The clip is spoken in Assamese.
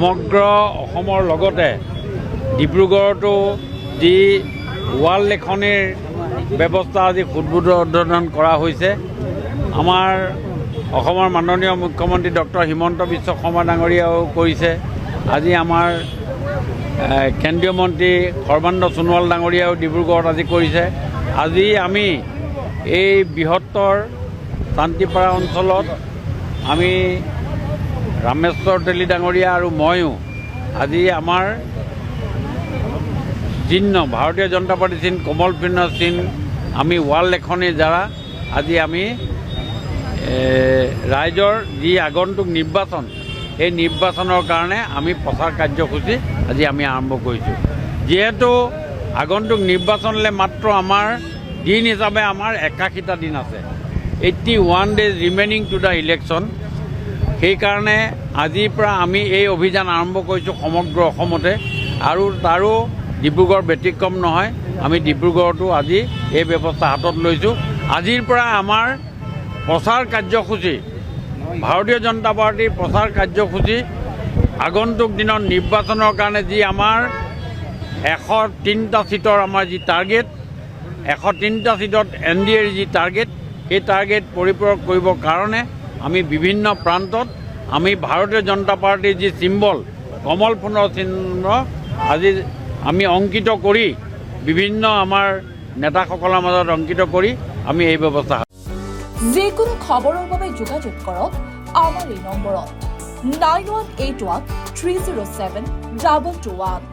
সমগ্ৰ অসমৰ লগতে ডিব্ৰুগড়তো যি ৱাল লেখনিৰ ব্যৱস্থা আজি উদ্বোধন কৰা হৈছে। আমাৰ অসমৰ মাননীয় মুখ্যমন্ত্ৰী ডক্টৰ হিমন্ত বিশ্ব শৰ্মা ডাঙৰীয়াও কৰিছে। আজি আমাৰ কেন্দ্ৰীয় মন্ত্ৰী সৰ্বানন্দ সোণোৱাল ডাঙৰীয়াও ডিব্ৰুগড়ত আজি কৰিছে। আজি আমি এই বৃহত্তৰ শান্তিপাৰা অঞ্চলত আমি ৰামেশ্বৰ তেলী ডাঙৰীয়া আৰু ময়ো আজি আমাৰ চিহ্ন ভাৰতীয় জনতা পাৰ্টি চিহ্ন কমল ফিল্মৰ চিহ্ন আমি ৱাল লেখনিৰ দ্বাৰা আজি আমি ৰাইজৰ যি আগন্তুক নিৰ্বাচন এই নিৰ্বাচনৰ কাৰণে আমি প্ৰচাৰ কাৰ্যসূচী আজি আমি আৰম্ভ কৰিছোঁ। যিহেতু আগন্তুক নিৰ্বাচনলৈ মাত্ৰ আমাৰ দিন হিচাপে আমাৰ 81টা দিন আছে, 81 days remaining to the election. সেইকাৰণে আজিৰ পৰা আমি এই অভিযান আৰম্ভ কৰিছোঁ সমগ্ৰ অসমতে, আৰু তাৰো ডিব্ৰুগড় ব্যতিক্ৰম নহয়। আমি ডিব্ৰুগড়তো আজি এই ব্যৱস্থা হাতত লৈছোঁ। আজিৰ পৰা আমাৰ প্ৰচাৰ কাৰ্যসূচী, ভাৰতীয় জনতা পাৰ্টীৰ প্ৰচাৰ কাৰ্যসূচী আগন্তুক দিনত নিৰ্বাচনৰ কাৰণে যি আমাৰ 103টা ছিটৰ আমাৰ যি টাৰ্গেট, 103টা ছিটত NDAৰ যি টাৰ্গেট, সেই টাৰ্গেট পৰিপূৰক কৰিবৰ কাৰণে আমি বিভিন্ন প্ৰান্তত আমি ভাৰতীয় জনতা পাৰ্টীৰ যি চিম্বল কমল ফুলৰ চিহ্ন আজি আমি অংকিত কৰি বিভিন্ন আমাৰ নেতাসকলৰ মাজত অংকিত কৰি আমি এই ব্যৱস্থা। যিকোনো খবৰৰ বাবে যোগাযোগ কৰক আমাৰ এই নম্বৰত 9181 307 221।